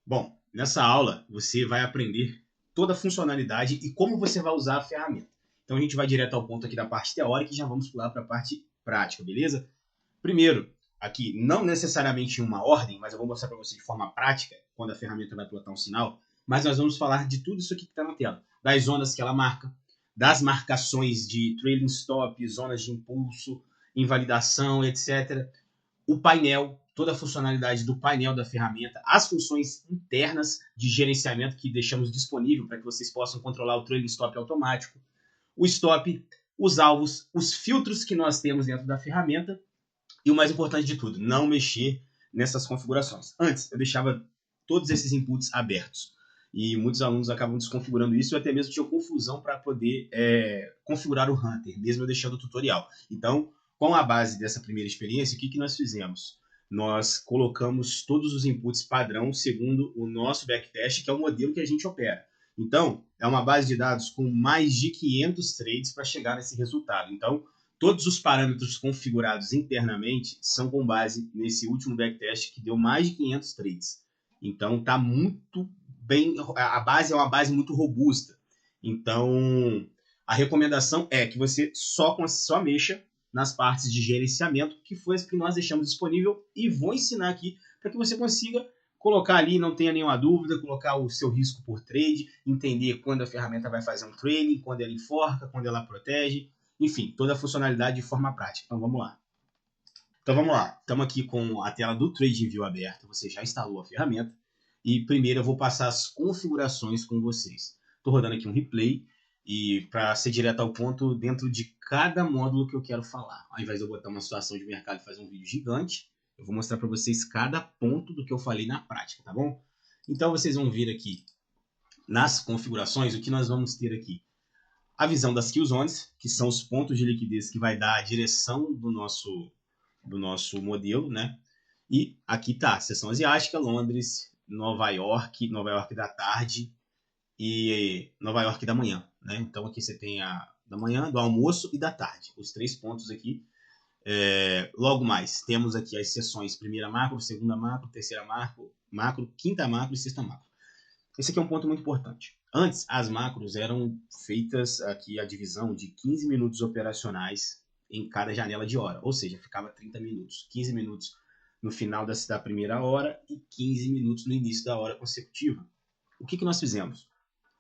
Bom, nessa aula você vai aprender toda a funcionalidade e como você vai usar a ferramenta. Então a gente vai direto ao ponto aqui da parte teórica e já vamos pular para a parte prática, beleza? Primeiro, aqui, não necessariamente em uma ordem, mas eu vou mostrar para você de forma prática, quando a ferramenta vai plotar um sinal, mas nós vamos falar de tudo isso aqui que está na tela. Das zonas que ela marca, das marcações de trailing stop, zonas de impulso, invalidação, etc. O painel, toda a funcionalidade do painel da ferramenta, as funções internas de gerenciamento que deixamos disponível para que vocês possam controlar o trailing stop automático, o stop, os alvos, os filtros que nós temos dentro da ferramenta e o mais importante de tudo, não mexer nessas configurações. Antes, eu deixava todos esses inputs abertos. E muitos alunos acabam desconfigurando isso e até mesmo tinham confusão para poder configurar o Hunter, mesmo eu deixando o tutorial. Então, com a base dessa primeira experiência, o que nós fizemos? Nós colocamos todos os inputs padrão segundo o nosso backtest, que é o modelo que a gente opera. Então, é uma base de dados com mais de 500 trades para chegar nesse resultado. Então, todos os parâmetros configurados internamente são com base nesse último backtest que deu mais de 500 trades. Então está muito bem, a base é uma base muito robusta. Então a recomendação é que você só mexa nas partes de gerenciamento, que foi as que nós deixamos disponível e vou ensinar aqui para que você consiga colocar ali, não tenha nenhuma dúvida, colocar o seu risco por trade, entender quando a ferramenta vai fazer um trailing, quando ela enforca, quando ela protege, enfim, toda a funcionalidade de forma prática. Então vamos lá. Estamos aqui com a tela do TradingView aberta. Você já instalou a ferramenta. E primeiro eu vou passar as configurações com vocês. Estou rodando aqui um replay. E para ser direto ao ponto, dentro de cada módulo que eu quero falar. Ao invés de eu botar uma situação de mercado e fazer um vídeo gigante, eu vou mostrar para vocês cada ponto do que eu falei na prática, tá bom? Então vocês vão vir aqui nas configurações, o que nós vamos ter aqui? A visão das kill zones, que são os pontos de liquidez que vai dar a direção do nosso modelo, né? E aqui tá, seção asiática, Londres, Nova York da tarde e Nova York da manhã, né? Então aqui você tem a da manhã, do almoço e da tarde, os três pontos aqui. Logo mais, temos aqui as seções primeira macro, segunda macro, terceira macro, quinta macro e sexta macro. Esse aqui é um ponto muito importante. Antes, as macros eram feitas aqui a divisão de 15 minutos operacionais em cada janela de hora, ou seja, ficava 30 minutos, 15 minutos no final da primeira hora e 15 minutos no início da hora consecutiva. O que nós fizemos?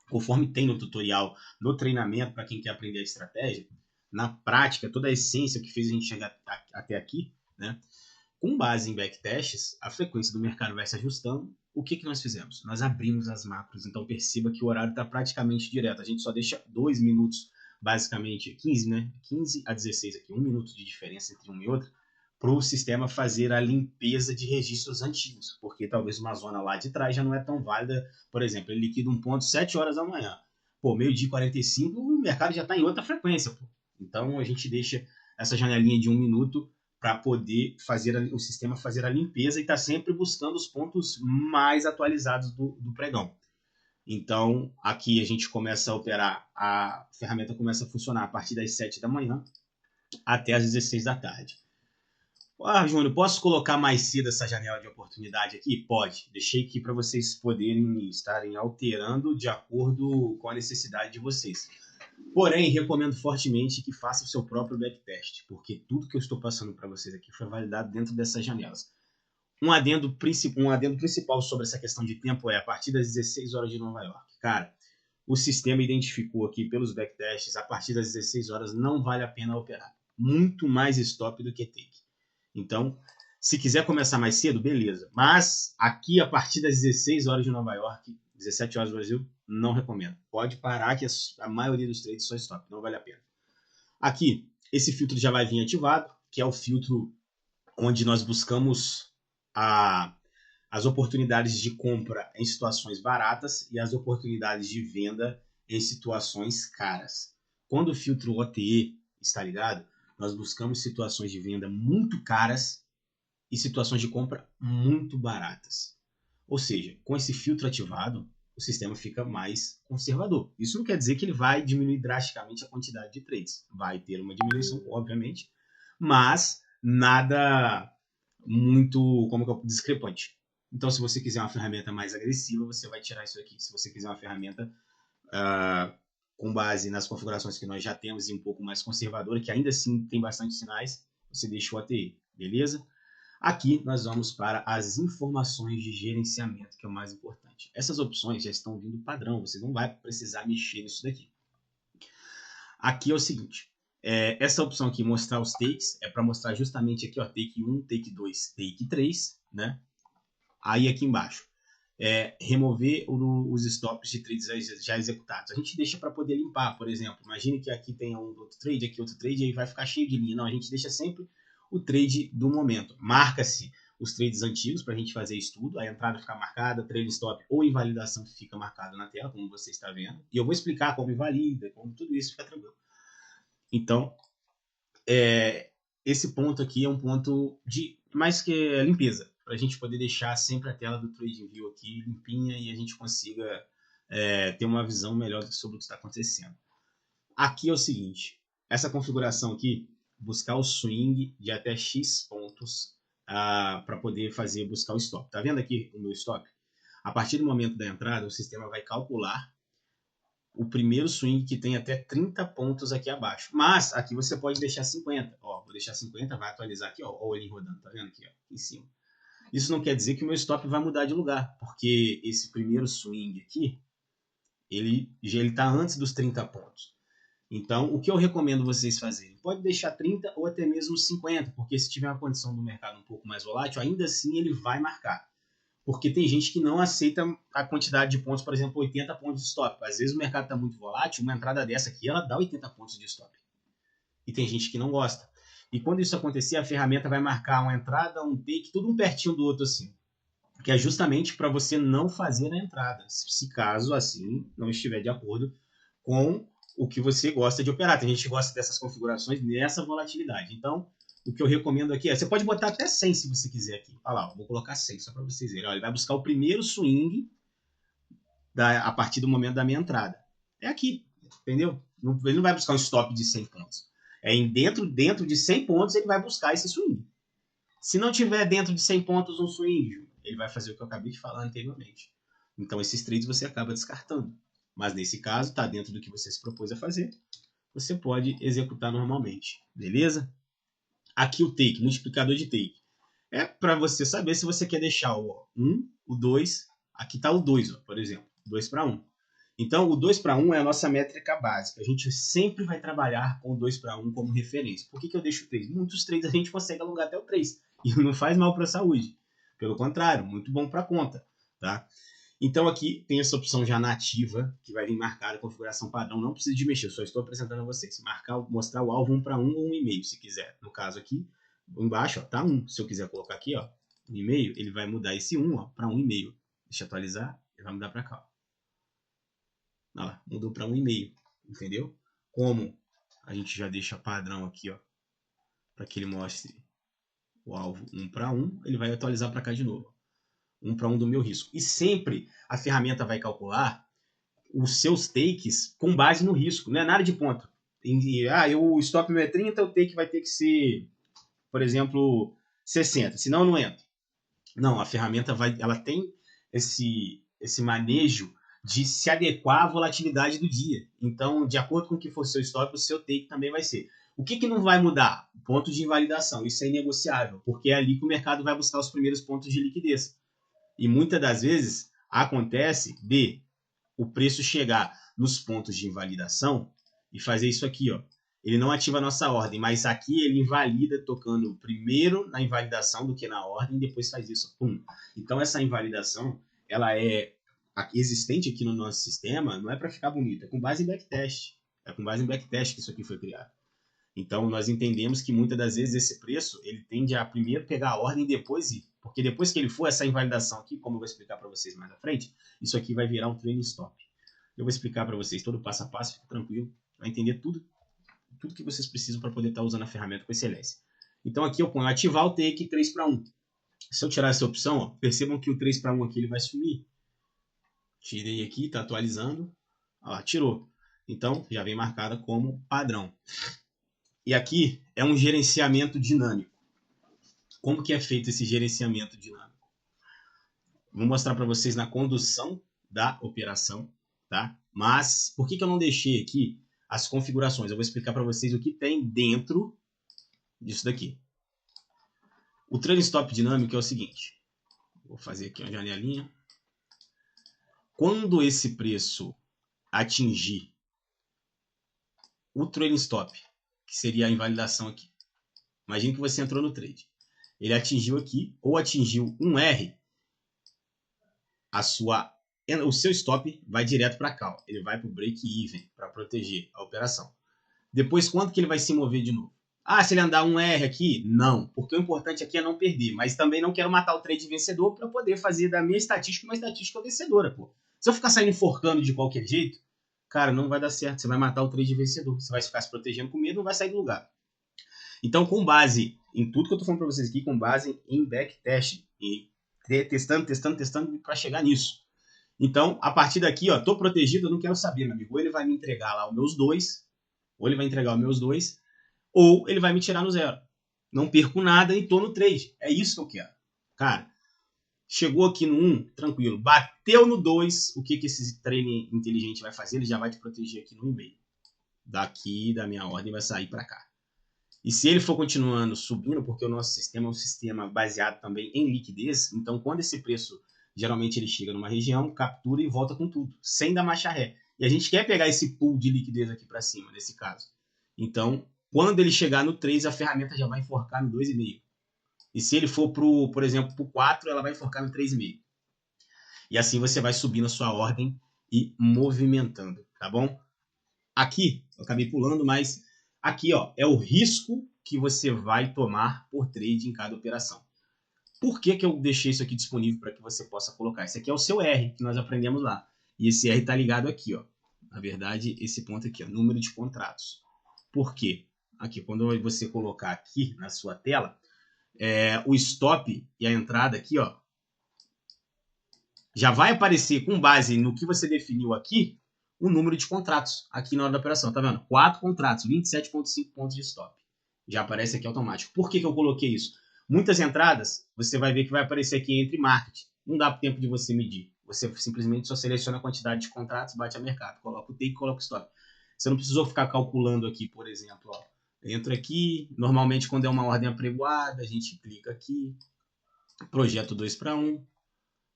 Conforme tem no tutorial, no treinamento, para quem quer aprender a estratégia, na prática, toda a essência que fez a gente chegar até aqui, né? Com base em backtests, a frequência do mercado vai se ajustando. O que nós fizemos? Nós abrimos as macros, então perceba que o horário está praticamente direto. A gente só deixa 2 minutos, basicamente 15, né? 15 a 16 aqui, 1 minuto de diferença entre um e outro, para o sistema fazer a limpeza de registros antigos, porque talvez uma zona lá de trás já não é tão válida. Por exemplo, ele liquida um ponto 7 horas da manhã. Pô, meio-dia e 45, o mercado já está em outra frequência. Pô. Então a gente deixa essa janelinha de 1 minuto para poder fazer o sistema fazer a limpeza e estar sempre buscando os pontos mais atualizados do pregão. Então, aqui a gente começa a operar, a ferramenta começa a funcionar a partir das 7 da manhã até as 16 da tarde. Ah, Júnior, posso colocar mais cedo essa janela de oportunidade aqui? Pode. Deixei aqui para vocês poderem estarem alterando de acordo com a necessidade de vocês. Porém, recomendo fortemente que faça o seu próprio backtest, porque tudo que eu estou passando para vocês aqui foi validado dentro dessas janelas. Um adendo principal sobre essa questão de tempo é a partir das 16 horas de Nova York. Cara, o sistema identificou aqui pelos backtests, a partir das 16 horas não vale a pena operar. Muito mais stop do que take. Então, se quiser começar mais cedo, beleza. Mas aqui, a partir das 16 horas de Nova York, 17 horas do Brasil, não recomendo. Pode parar que a maioria dos trades só stop, não vale a pena. Aqui, esse filtro já vai vir ativado, que é o filtro onde nós buscamos as oportunidades de compra em situações baratas e as oportunidades de venda em situações caras. Quando o filtro OTE está ligado, nós buscamos situações de venda muito caras e situações de compra muito baratas. Ou seja, com esse filtro ativado, o sistema fica mais conservador. Isso não quer dizer que ele vai diminuir drasticamente a quantidade de trades. Vai ter uma diminuição, obviamente, mas nada muito, como que discrepante. Então, se você quiser uma ferramenta mais agressiva, você vai tirar isso aqui. Se você quiser uma ferramenta com base nas configurações que nós já temos e um pouco mais conservadora, que ainda assim tem bastante sinais, você deixa o ATI, beleza? Aqui nós vamos para as informações de gerenciamento, que é o mais importante. Essas opções já estão vindo padrão, você não vai precisar mexer nisso daqui. Aqui é o seguinte, essa opção aqui, mostrar os takes, é para mostrar justamente aqui, ó, take 1, take 2, take 3, né? Aí aqui embaixo, remover os stops de trades já executados. A gente deixa para poder limpar, por exemplo. Imagine que aqui tem um outro trade, aqui outro trade, e aí vai ficar cheio de linha. Não, a gente deixa sempre o trade do momento. Marca-se os trades antigos para a gente fazer isso tudo. A entrada fica marcada, trade stop ou invalidação fica marcado na tela, como você está vendo. E eu vou explicar como invalida, como tudo isso fica tranquilo. Então, esse ponto aqui é um ponto de mais que limpeza, para a gente poder deixar sempre a tela do TradingView aqui limpinha e a gente consiga ter uma visão melhor sobre o que está acontecendo. Aqui é o seguinte, essa configuração aqui, buscar o swing de até X pontos para poder buscar o stop. Tá vendo aqui o meu stop? A partir do momento da entrada, o sistema vai calcular o primeiro swing que tem até 30 pontos aqui abaixo. Mas aqui você pode deixar 50. Ó, vou deixar 50, vai atualizar aqui, ó, o olhinho rodando, tá vendo aqui, ó, em cima. Isso não quer dizer que o meu stop vai mudar de lugar, porque esse primeiro swing aqui, ele está antes dos 30 pontos. Então, o que eu recomendo vocês fazerem? Pode deixar 30 ou até mesmo 50, porque se tiver uma condição do mercado um pouco mais volátil, ainda assim ele vai marcar. Porque tem gente que não aceita a quantidade de pontos, por exemplo, 80 pontos de stop. Às vezes o mercado está muito volátil, uma entrada dessa aqui, ela dá 80 pontos de stop. E tem gente que não gosta. E quando isso acontecer, a ferramenta vai marcar uma entrada, um take, tudo um pertinho do outro assim. Que é justamente para você não fazer a entrada, se caso assim não estiver de acordo com o que você gosta de operar. Tem gente que gosta dessas configurações nessa volatilidade. Então, o que eu recomendo aqui você pode botar até 100 se você quiser aqui. Olha lá, vou colocar 100 só para vocês verem. Olha, ele vai buscar o primeiro swing a partir do momento da minha entrada. É aqui, entendeu? Ele não vai buscar um stop de 100 pontos. Dentro de 100 pontos ele vai buscar esse swing. Se não tiver dentro de 100 pontos um swing, ele vai fazer o que eu acabei de falar anteriormente. Então esses trades você acaba descartando. Mas nesse caso, está dentro do que você se propôs a fazer, você pode executar normalmente, beleza? Aqui o take, multiplicador de take. É para você saber se você quer deixar o 1, o 2, aqui está o 2, ó, por exemplo, 2 para 1. Então, o 2 para 1 é a nossa métrica básica. A gente sempre vai trabalhar com o 2 para 1 como referência. Por que eu deixo o 3? Muitos trades a gente consegue alongar até o 3. E não faz mal para a saúde. Pelo contrário, muito bom para a conta. Tá? Então, aqui tem essa opção já nativa, que vai vir marcar a configuração padrão. Não precisa de mexer, só estou apresentando a vocês. Mostrar o alvo 1 para 1 ou 1,5, se quiser. No caso aqui, embaixo está 1. Se eu quiser colocar aqui, ó, 1,5, ele vai mudar esse 1 para 1,5. Deixa eu atualizar, ele vai mudar para cá. Ó, mudou para 1,5, entendeu? Como a gente já deixa padrão aqui, ó, para que ele mostre o alvo 1 para 1, ele vai atualizar para cá de novo. 1 para 1 do meu risco. E sempre a ferramenta vai calcular os seus takes com base no risco, não é nada de ponto. O stop meu é 30, o take vai ter que ser, por exemplo, 60, senão eu não entro. Não, a ferramenta ela tem esse manejo de se adequar à volatilidade do dia. Então, de acordo com o que for seu stop, o seu take também vai ser. O que não vai mudar? O ponto de invalidação. Isso é inegociável, porque é ali que o mercado vai buscar os primeiros pontos de liquidez. E muitas das vezes acontece de o preço chegar nos pontos de invalidação e fazer isso aqui, ó. Ele não ativa a nossa ordem, mas aqui ele invalida tocando primeiro na invalidação do que na ordem e depois faz isso. Pum. Então essa invalidação, ela é existente aqui no nosso sistema, não é para ficar bonita, é com base em backtest. É com base em backtest que isso aqui foi criado. Então nós entendemos que muitas das vezes esse preço, ele tende a primeiro pegar a ordem e depois ir. Porque depois que ele for essa invalidação aqui, como eu vou explicar para vocês mais à frente, isso aqui vai virar um trailing stop. Eu vou explicar para vocês todo o passo a passo, fica tranquilo, vai entender tudo que vocês precisam para poder estar usando a ferramenta com excelência. Então aqui eu ponho ativar o take 3 para 1. Se eu tirar essa opção, ó, percebam que o 3 para 1 aqui ele vai sumir. Tirei aqui, está atualizando. Ó, tirou. Então já vem marcada como padrão. E aqui é um gerenciamento dinâmico. Como que é feito esse gerenciamento dinâmico? Vou mostrar para vocês na condução da operação, tá? Mas por que eu não deixei aqui as configurações? Eu vou explicar para vocês o que tem dentro disso daqui. O trailing stop dinâmico é o seguinte. Vou fazer aqui uma janelinha. Quando esse preço atingir o trailing stop, que seria a invalidação aqui. Imagine que você entrou no trade. Ele atingiu aqui, ou atingiu um R, o seu stop vai direto para cá. Ele vai para o break-even, para proteger a operação. Depois, quanto que ele vai se mover de novo? Ah, se ele andar um R aqui? Não, porque o importante aqui é não perder. Mas também não quero matar o trade vencedor para poder fazer da minha estatística uma estatística vencedora. Pô. Se eu ficar saindo enforcando de qualquer jeito, cara, não vai dar certo. Você vai matar o trade vencedor. Você vai ficar se protegendo com medo, não vai sair do lugar. Então, com base em tudo que eu estou falando para vocês aqui, com base em backtest, e testando para chegar nisso. Então, a partir daqui, ó, tô protegido, eu não quero saber, meu amigo. Ou ele vai me entregar lá os meus 2, ou ele vai entregar os meus 2, ou ele vai me tirar no 0. Não perco nada e tô no trade. É isso que eu quero. Cara, chegou aqui no 1, tranquilo. Bateu no 2, o que esse treino inteligente vai fazer? Ele já vai te proteger aqui no 1,5. Daqui da minha ordem vai sair para cá. E se ele for continuando subindo, porque o nosso sistema é um sistema baseado também em liquidez, então quando esse preço, geralmente ele chega numa região, captura e volta com tudo, sem dar marcha ré. E a gente quer pegar esse pool de liquidez aqui para cima, nesse caso. Então, quando ele chegar no 3, a ferramenta já vai enforcar no 2,5. E se ele for, por exemplo, para o 4, ela vai enforcar no 3,5. E assim você vai subindo a sua ordem e movimentando, tá bom? Aqui, eu acabei pulando, mas aqui, ó, é o risco que você vai tomar por trade em cada operação. Por que eu deixei isso aqui disponível para que você possa colocar? Esse aqui é o seu R, que nós aprendemos lá. E esse R está ligado aqui, ó. Na verdade, esse ponto aqui, ó, número de contratos. Por quê? Aqui, quando você colocar aqui na sua tela, o stop e a entrada aqui, ó, já vai aparecer com base no que você definiu aqui, o número de contratos aqui na hora da operação, tá vendo? 4 contratos, 27,5 pontos de stop. Já aparece aqui automático. Por que eu coloquei isso? Muitas entradas, você vai ver que vai aparecer aqui entre market. Não dá tempo de você medir. Você simplesmente só seleciona a quantidade de contratos, bate a mercado, coloca o take, coloca o stop. Você não precisou ficar calculando aqui, por exemplo, ó. Entra aqui, normalmente quando é uma ordem apregoada, a gente clica aqui, projeto 2 para 1,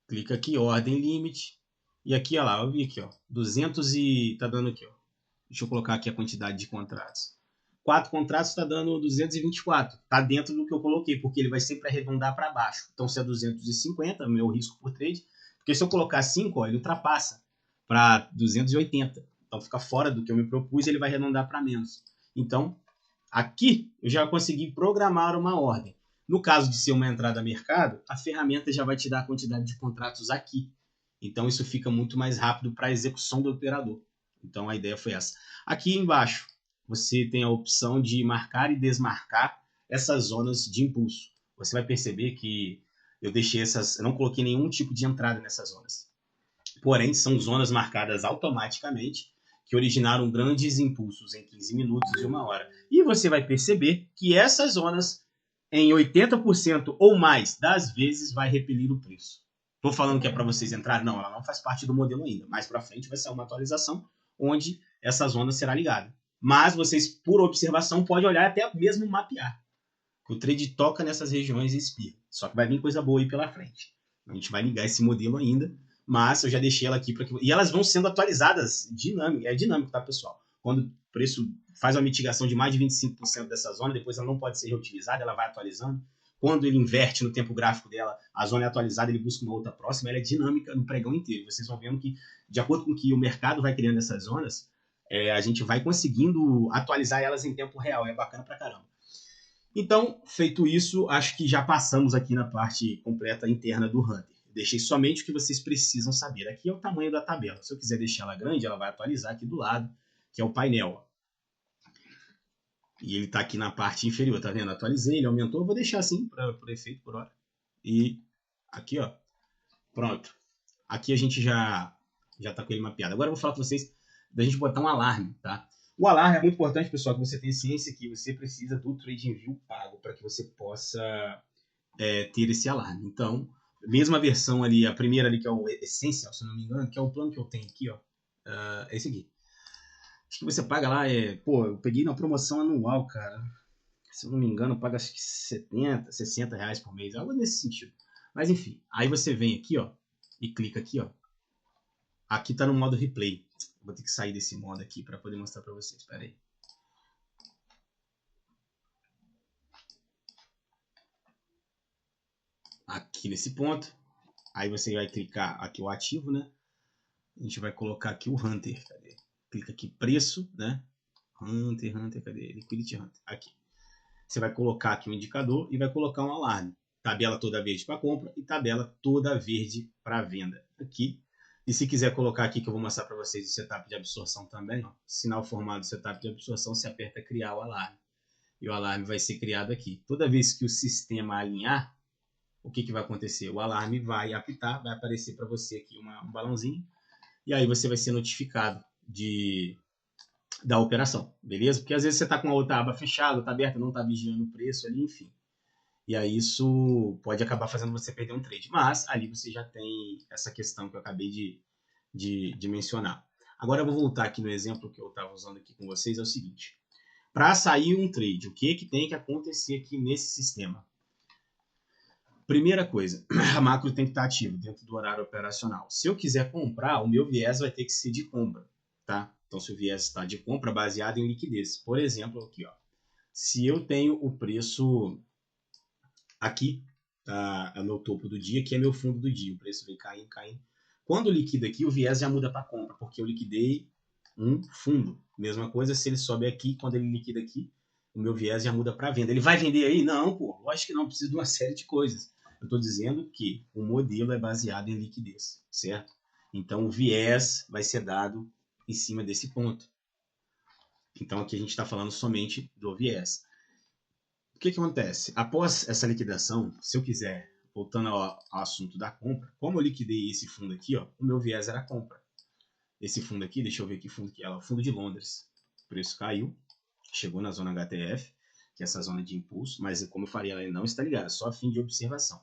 clica aqui, ordem limite. E aqui, ó lá, eu vi aqui, ó, 200 e tá dando aqui, ó. Deixa eu colocar aqui a quantidade de contratos. 4 contratos está dando 224. Tá dentro do que eu coloquei, porque ele vai sempre arredondar para baixo. Então, se é 250, meu risco por trade. Porque se eu colocar 5, ó, ele ultrapassa para 280. Então, fica fora do que eu me propus e ele vai arredondar para menos. Então, aqui eu já consegui programar uma ordem. No caso de ser uma entrada a mercado, a ferramenta já vai te dar a quantidade de contratos aqui. Então, isso fica muito mais rápido para a execução do operador. Então, a ideia foi essa. Aqui embaixo, você tem a opção de marcar e desmarcar essas zonas de impulso. Você vai perceber que eu não coloquei nenhum tipo de entrada nessas zonas. Porém, são zonas marcadas automaticamente que originaram grandes impulsos em 15 minutos e 1 hora. E você vai perceber que essas zonas, em 80% ou mais das vezes, vai repelir o preço. Estou falando que é para vocês entrar? Não, ela não faz parte do modelo ainda. Mais para frente vai sair uma atualização onde essa zona será ligada. Mas vocês, por observação, podem olhar até mesmo mapear. O trade toca nessas regiões e espirra. Só que vai vir coisa boa aí pela frente. A gente vai ligar esse modelo ainda, mas eu já deixei ela aqui para que... E elas vão sendo atualizadas dinâmico. É dinâmico, tá, pessoal? Quando o preço faz uma mitigação de mais de 25% dessa zona, depois ela não pode ser reutilizada, ela vai atualizando. Quando ele inverte no tempo gráfico dela, a zona é atualizada, ele busca uma outra próxima, ela é dinâmica no pregão inteiro. Vocês vão vendo que, de acordo com que o mercado vai criando essas zonas, a gente vai conseguindo atualizar elas em tempo real. É bacana pra caramba. Então, feito isso, acho que já passamos aqui na parte completa interna do Hunter. Deixei somente o que vocês precisam saber. Aqui é o tamanho da tabela. Se eu quiser deixar ela grande, ela vai atualizar aqui do lado, que é o painel. E ele está aqui na parte inferior, tá vendo? Atualizei, ele aumentou. Eu vou deixar assim, por efeito, por hora. E aqui, ó, pronto. Aqui a gente já tá com ele mapeado. Agora eu vou falar para vocês da gente botar um alarme, tá? O alarme é muito importante, pessoal, que você tenha ciência que você precisa do TradingView pago para que você possa ter esse alarme. Então, mesma versão ali, a primeira ali que é o Essential, se não me engano, que é o plano que eu tenho aqui, ó. É esse aqui. Acho que você paga lá, pô, eu peguei na promoção anual, cara. Se eu não me engano, paga acho que 70, 60 reais por mês, algo nesse sentido. Mas enfim, aí você vem aqui, ó, e clica aqui, ó. Aqui tá no modo replay. Vou ter que sair desse modo aqui para poder mostrar para vocês. Espera aí. Aqui nesse ponto. Aí você vai clicar aqui o ativo, né? A gente vai colocar aqui o Hunter. Cadê? Clica aqui preço, né? Hunter, cadê? Liquidity Hunter. Aqui. Você vai colocar aqui um indicador e vai colocar um alarme. Tabela toda verde para compra e tabela toda verde para venda. Aqui. E se quiser colocar aqui, que eu vou mostrar para vocês o setup de absorção também, ó, sinal formado setup de absorção, você aperta criar o alarme. E o alarme vai ser criado aqui. Toda vez que o sistema alinhar, o que vai acontecer? O alarme vai apitar, vai aparecer para você aqui um balãozinho, e aí você vai ser notificado da operação, beleza? Porque às vezes você está com a outra aba fechada, está aberta, não está vigiando o preço ali, enfim. E aí isso pode acabar fazendo você perder um trade. Mas ali você já tem essa questão que eu acabei de mencionar. Agora eu vou voltar aqui no exemplo que eu estava usando aqui com vocês, é o seguinte. Para sair um trade, o que tem que acontecer aqui nesse sistema? Primeira coisa, a macro tem que estar ativa dentro do horário operacional. Se eu quiser comprar, o meu viés vai ter que ser de compra, tá? Então, se o viés está de compra, baseado em liquidez. Por exemplo, aqui, ó. Se eu tenho o preço aqui, tá? É o meu topo do dia, que é meu fundo do dia. O preço vem caindo, caindo. Quando liquida aqui, o viés já muda para compra, porque eu liquidei um fundo. Mesma coisa se ele sobe aqui, quando ele liquida aqui, o meu viés já muda para venda. Ele vai vender aí? Não, pô. Lógico que não, precisa de uma série de coisas. Eu estou dizendo que o modelo é baseado em liquidez, certo? Então, o viés vai ser dado em cima desse ponto. Então, aqui a gente está falando somente do viés. O que acontece? Após essa liquidação, se eu quiser, voltando ao assunto da compra, como eu liquidei esse fundo aqui, ó, o meu viés era compra. Esse fundo aqui, deixa eu ver que fundo que é, o fundo de Londres. O preço caiu, chegou na zona HTF, que é essa zona de impulso, mas como eu falei, ela não está ligada, só a fim de observação.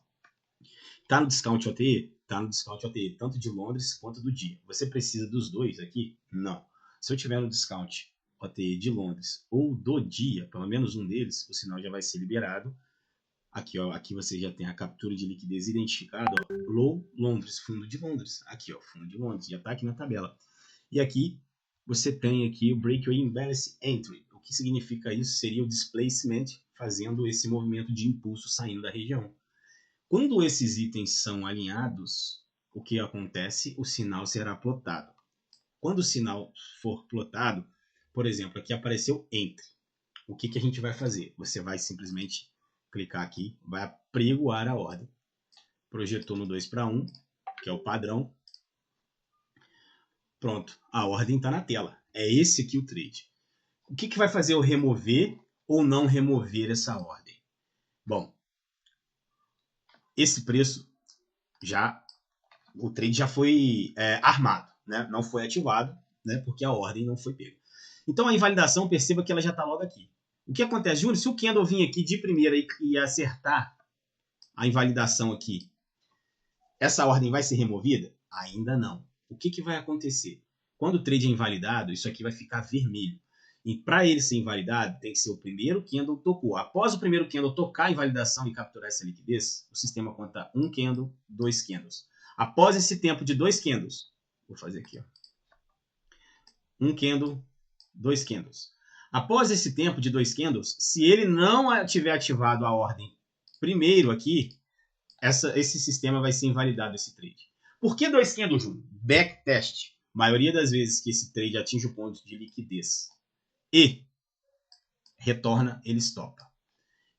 Tá no discount OTE? Tá no discount OTE, tanto de Londres quanto do dia. Você precisa dos dois aqui? Não. Se eu tiver no discount OTE de Londres ou do dia, pelo menos um deles, o sinal já vai ser liberado. Aqui, ó, aqui você já tem a captura de liquidez identificada, ó, Low Londres, fundo de Londres. Aqui, ó, fundo de Londres, já está aqui na tabela. E aqui você tem aqui o Breakaway Imbalance Entry. O que significa isso? Seria o displacement fazendo esse movimento de impulso saindo da região. Quando esses itens são alinhados, o que acontece? O sinal será plotado. Quando o sinal for plotado, por exemplo, aqui apareceu Entre. O que a gente vai fazer? Você vai simplesmente clicar aqui, vai apregoar a ordem. Projetou no 2:1, que é o padrão. Pronto, a ordem está na tela. É esse aqui o trade. O que vai fazer eu remover ou não remover essa ordem? Bom, esse preço o trade já foi armado, né? Não foi ativado, né? Porque a ordem não foi pega. Então a invalidação, perceba que ela já está logo aqui. O que acontece, Júnior? Se o candle vir aqui de primeira e acertar a invalidação aqui, essa ordem vai ser removida? Ainda não. O que vai acontecer? Quando o trade é invalidado, isso aqui vai ficar vermelho. E para ele ser invalidado, tem que ser o primeiro candle tocou. Após o primeiro candle tocar a invalidação e capturar essa liquidez, o sistema conta um candle, 2 candles. Após esse tempo de 2 candles, vou fazer aqui, ó. 1 candle, 2 candles. Após esse tempo de 2 candles, se ele não tiver ativado a ordem primeiro aqui, esse sistema vai ser invalidado, esse trade. Por que 2 candles, Júnior? Backtest. A maioria das vezes que esse trade atinge o ponto de liquidez e retorna, ele estopa.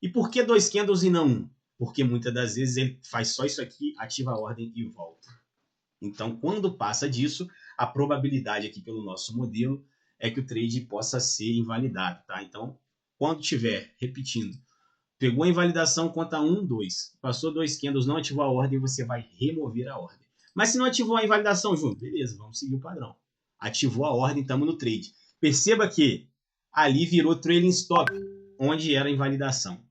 E por que 2 candles e não 1? Porque muitas das vezes ele faz só isso aqui, ativa a ordem e volta. Então, quando passa disso, a probabilidade aqui pelo nosso modelo é que o trade possa ser invalidado, tá? Então, quando tiver, repetindo, pegou a invalidação, conta 1, 2. Passou 2 candles, não ativou a ordem, você vai remover a ordem. Mas se não ativou a invalidação, Júnior, beleza, vamos seguir o padrão. Ativou a ordem, estamos no trade. Perceba que ali virou trailing stop, onde era a invalidação.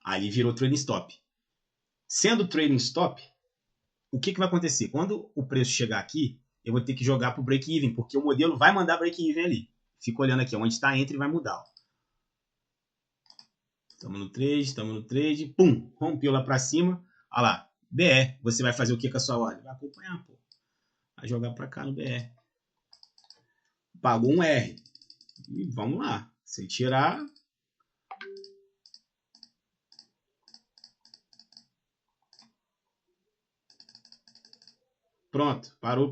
Ali virou trailing stop. Sendo trading stop, o que vai acontecer? Quando o preço chegar aqui, eu vou ter que jogar para o break-even, porque o modelo vai mandar break-even ali. Fica olhando aqui, onde está entre vai mudar. Estamos no trade, pum, rompeu lá para cima. Olha lá, BR. Você vai fazer o que com a sua ordem? Vai acompanhar, pô. Vai jogar para cá no BR. Pagou um R. E vamos lá. Se tirar... Pronto, parou.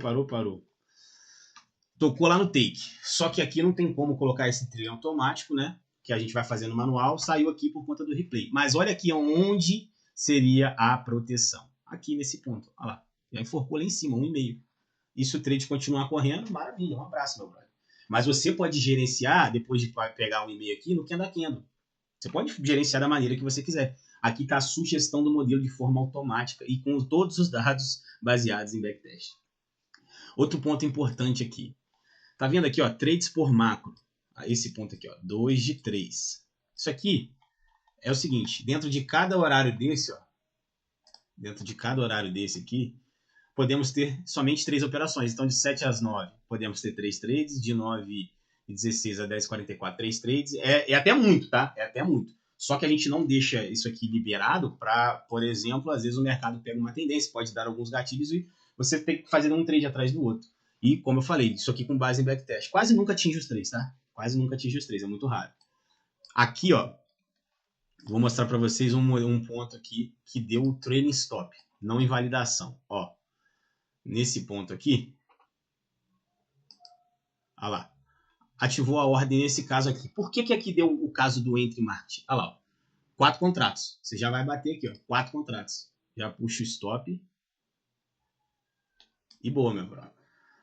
Tocou lá no take. Só que aqui não tem como colocar esse trilho automático, né? Que a gente vai fazer no manual. Saiu aqui por conta do replay. Mas olha aqui onde seria a proteção. Aqui nesse ponto. Olha lá. Já enforcou lá em cima, 1,5. E se o trade continuar correndo, maravilha. Um abraço, meu brother. Mas você pode gerenciar, depois de pegar 1,5 aqui, no candle a candle. Você pode gerenciar da maneira que você quiser. Aqui está a sugestão do modelo de forma automática e com todos os dados baseados em backtest. Outro ponto importante aqui. Tá vendo aqui, ó, trades por macro. Esse ponto aqui, ó, 2 de 3. Isso aqui é o seguinte, dentro de cada horário desse, ó, aqui, podemos ter somente 3 operações. Então, de 7 às 9, podemos ter 3 trades. De 9h16 a 10h44, 3 trades. É até muito, tá? É até muito. Só que a gente não deixa isso aqui liberado para, por exemplo, às vezes o mercado pega uma tendência, pode dar alguns gatilhos e você tem que fazer um trade atrás do outro. E, como eu falei, isso aqui com base em backtest. Quase nunca atinge os 3, tá? Quase nunca atinge os 3, é muito raro. Aqui, ó, vou mostrar para vocês um ponto aqui que deu o trailing stop, não invalidação. Ó, nesse ponto aqui, olha lá, ativou a ordem nesse caso aqui. Por que aqui deu o caso do entry market? Olha lá, ó, 4 contratos. Você já vai bater aqui, ó, 4 contratos. Já puxa o stop. E boa, meu brother.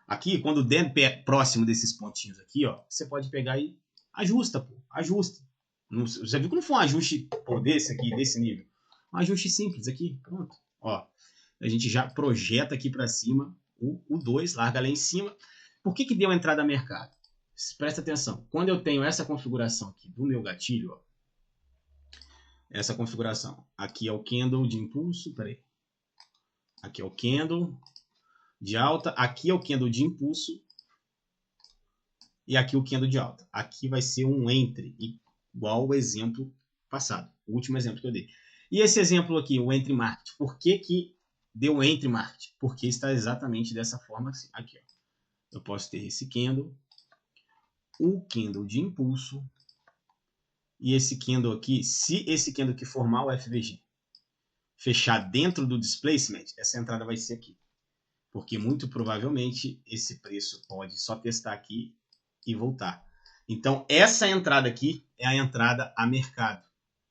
Aqui, quando der próximo desses pontinhos aqui, ó, você pode pegar e ajusta, pô, ajusta. Você viu que não foi um ajuste pô, desse aqui, desse nível? Um ajuste simples aqui, pronto. Ó, a gente já projeta aqui para cima o 2, larga lá em cima. Por que deu a entrada a mercado? Presta atenção. Quando eu tenho essa configuração aqui do meu gatilho, ó, essa configuração. Aqui é o candle de impulso, peraí. Aqui é o candle de alta, aqui é o candle de impulso e aqui o candle de alta. Aqui vai ser um entry, igual o exemplo passado, o último exemplo que eu dei. E esse exemplo aqui, o entry market, por que deu o entry market? Porque está exatamente dessa forma assim. Aqui, ó. Eu posso ter esse candle, o candle de impulso e esse candle aqui, se esse candle aqui formar o FVG, fechar dentro do displacement, essa entrada vai ser aqui. Porque muito provavelmente esse preço pode só testar aqui e voltar. Então, essa entrada aqui é a entrada a mercado.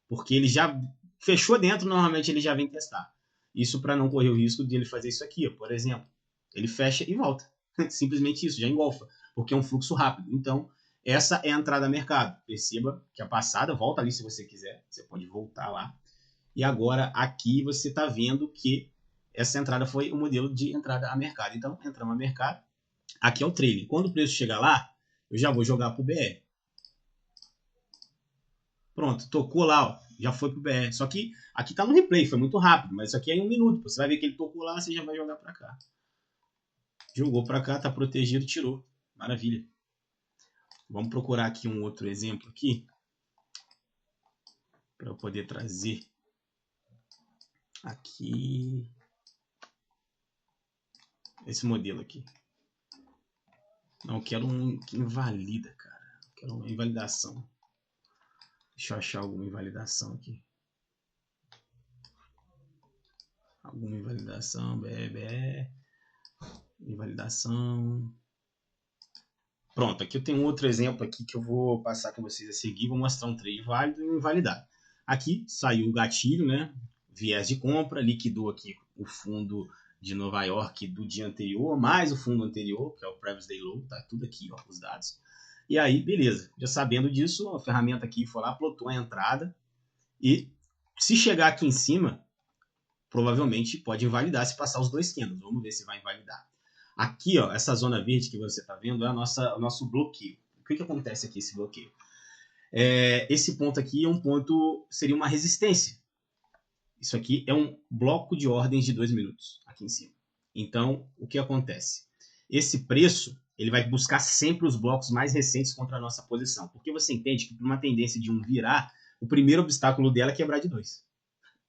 Porque ele já fechou dentro, normalmente ele já vem testar. Isso para não correr o risco de ele fazer isso aqui, ó, por exemplo. Ele fecha e volta. Simplesmente isso, já engolfa. Porque é um fluxo rápido. Então, essa é a entrada a mercado. Perceba que a passada, volta ali se você quiser. Você pode voltar lá. E agora aqui você está vendo que essa entrada foi o modelo de entrada a mercado. Então, entramos a mercado. Aqui é o trailing. Quando o preço chegar lá, eu já vou jogar para o BR. Pronto, tocou lá, ó, já foi para o BR. Só que aqui está no replay, foi muito rápido. Mas isso aqui é em 1 minuto. Você vai ver que ele tocou lá, você já vai jogar para cá. Jogou para cá, está protegido, tirou. Maravilha. Vamos procurar aqui um outro exemplo aqui. Para eu poder trazer aqui esse modelo aqui. Não, quero um que invalida, cara. Quero uma invalidação. Deixa eu achar alguma invalidação aqui. Alguma invalidação, BR. Invalidação. Pronto, aqui eu tenho outro exemplo aqui que eu vou passar com vocês a seguir. Vou mostrar um trade válido e um invalidado. Aqui saiu o gatilho, né? Viés de compra, liquidou aqui o fundo de Nova York do dia anterior, mais o fundo anterior, que é o Previous Day Low, tá tudo aqui, ó, os dados. E aí, beleza. Já sabendo disso, a ferramenta aqui foi lá, plotou a entrada. E se chegar aqui em cima, provavelmente pode invalidar se passar os 2 candles. Vamos ver se vai invalidar. Aqui, ó, essa zona verde que você está vendo é o nosso bloqueio. O que acontece aqui, esse bloqueio? Esse ponto aqui é um ponto, seria uma resistência. Isso aqui é um bloco de ordens de 2 minutos, aqui em cima. Então, o que acontece? Esse preço, ele vai buscar sempre os blocos mais recentes contra a nossa posição. Porque você entende que, por uma tendência de 1 virar, o primeiro obstáculo dela é quebrar de 2.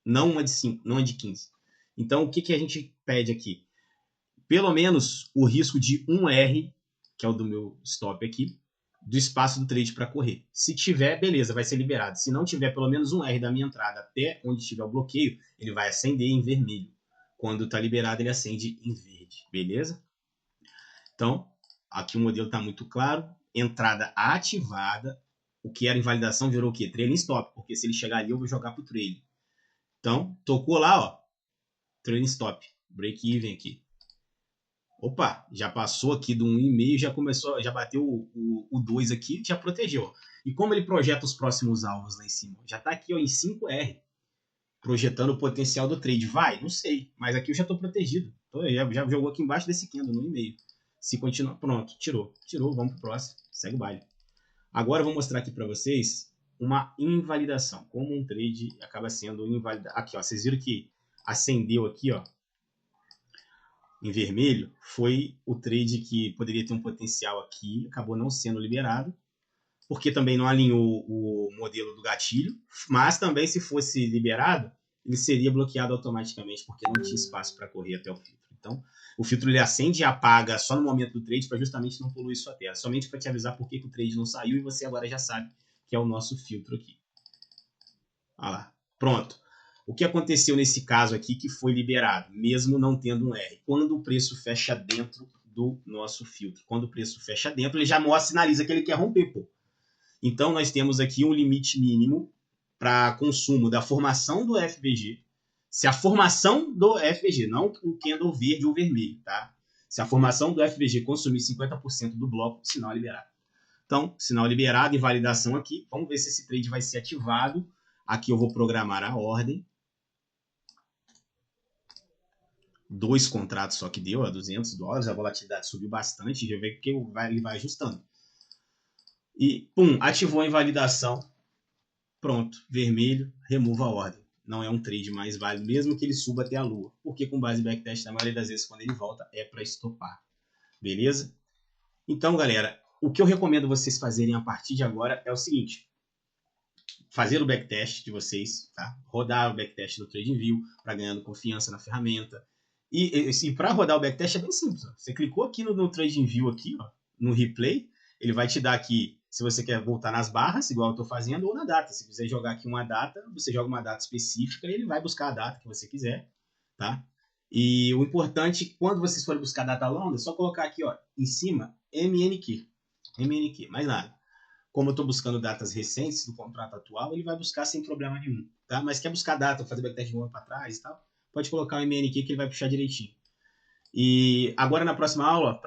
Não uma de 5, não uma de 15. Então, o que a gente pede aqui? Pelo menos o risco de 1R, que é o do meu stop aqui, do espaço do trade para correr. Se tiver, beleza, vai ser liberado. Se não tiver pelo menos 1R da minha entrada até onde estiver o bloqueio, ele vai acender em vermelho. Quando está liberado, ele acende em verde, beleza? Então, aqui o modelo está muito claro. Entrada ativada. O que era invalidação virou o quê? Trailing stop, porque se ele chegar ali, eu vou jogar para o trailing. Então, tocou lá, ó, trailing stop, break even aqui. Opa, já passou aqui do 1,5, já começou, já bateu o 2 aqui, já protegeu. E como ele projeta os próximos alvos lá em cima? Já está aqui ó, em 5R, projetando o potencial do trade. Vai? Não sei, mas aqui eu já estou protegido. Já jogou aqui embaixo desse candle, no 1,5. Se continuar, pronto, tirou, vamos para o próximo, segue o baile. Agora eu vou mostrar aqui para vocês uma invalidação, como um trade acaba sendo invalidado. Aqui, ó, vocês viram que acendeu aqui, ó, em vermelho, foi o trade que poderia ter um potencial aqui, acabou não sendo liberado, porque também não alinhou o modelo do gatilho, mas também se fosse liberado, ele seria bloqueado automaticamente, porque não tinha espaço para correr até o filtro. Então, o filtro ele acende e apaga só no momento do trade para justamente não poluir sua tela, somente para te avisar por que o trade não saiu e você agora já sabe que é o nosso filtro aqui. Olha lá, pronto. O que aconteceu nesse caso aqui que foi liberado, mesmo não tendo um R? Quando o preço fecha dentro do nosso filtro. Quando o preço fecha dentro, ele já mostra, sinaliza que ele quer romper, pô. Então, nós temos aqui um limite mínimo para consumo da formação do FVG. Se a formação do FVG, não o candle verde ou vermelho, tá? Se a formação do FVG consumir 50% do bloco, sinal liberado. Então, sinal liberado e validação aqui. Vamos ver se esse trade vai ser ativado. Aqui eu vou programar a ordem. 2 contratos só que deu, $200, a volatilidade subiu bastante, já vê que ele vai ajustando. E, pum, ativou a invalidação, pronto, vermelho, remova a ordem. Não é um trade mais válido, mesmo que ele suba até a lua, porque com base em backtest, na maioria das vezes, quando ele volta, é para estopar, beleza? Então, galera, o que eu recomendo vocês fazerem a partir de agora é o seguinte, fazer o backtest de vocês, tá? Rodar o backtest do TradingView para ganhando confiança na ferramenta. E para rodar o backtest é bem simples. Ó. Você clicou aqui no TradingView, aqui, ó, no replay, ele vai te dar aqui, se você quer voltar nas barras, igual eu estou fazendo, ou na data. Se quiser jogar aqui uma data, você joga uma data específica e ele vai buscar a data que você quiser, tá? E o importante, quando vocês forem buscar data longa, é só colocar aqui, ó, em cima, MNQ, mais nada. Como eu estou buscando datas recentes do contrato atual, ele vai buscar sem problema nenhum, tá? Mas quer buscar data, fazer backtest de um ano para trás e tal, pode colocar o MNQ que ele vai puxar direitinho. E agora na próxima aula,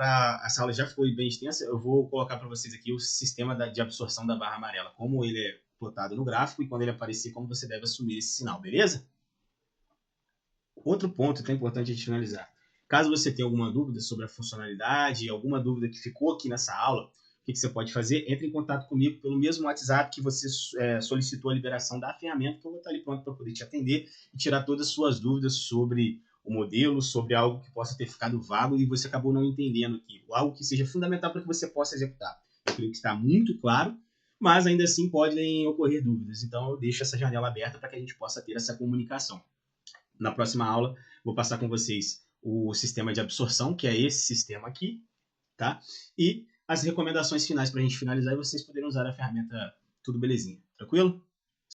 essa aula já foi bem extensa, eu vou colocar para vocês aqui o sistema de absorção da barra amarela, como ele é plotado no gráfico e quando ele aparecer, como você deve assumir esse sinal, beleza? Outro ponto que é importante a gente finalizar. Caso você tenha alguma dúvida sobre a funcionalidade, alguma dúvida que ficou aqui nessa aula, o que você pode fazer? Entre em contato comigo pelo mesmo WhatsApp que você solicitou a liberação da ferramenta, que eu vou estar ali pronto para poder te atender e tirar todas as suas dúvidas sobre o modelo, sobre algo que possa ter ficado vago e você acabou não entendendo aqui, algo que seja fundamental para que você possa executar. Eu creio que está muito claro, mas ainda assim podem ocorrer dúvidas, então eu deixo essa janela aberta para que a gente possa ter essa comunicação. Na próxima aula, vou passar com vocês o sistema de absorção, que é esse sistema aqui, tá? E as recomendações finais para a gente finalizar e vocês poderem usar a ferramenta tudo belezinha. Tranquilo?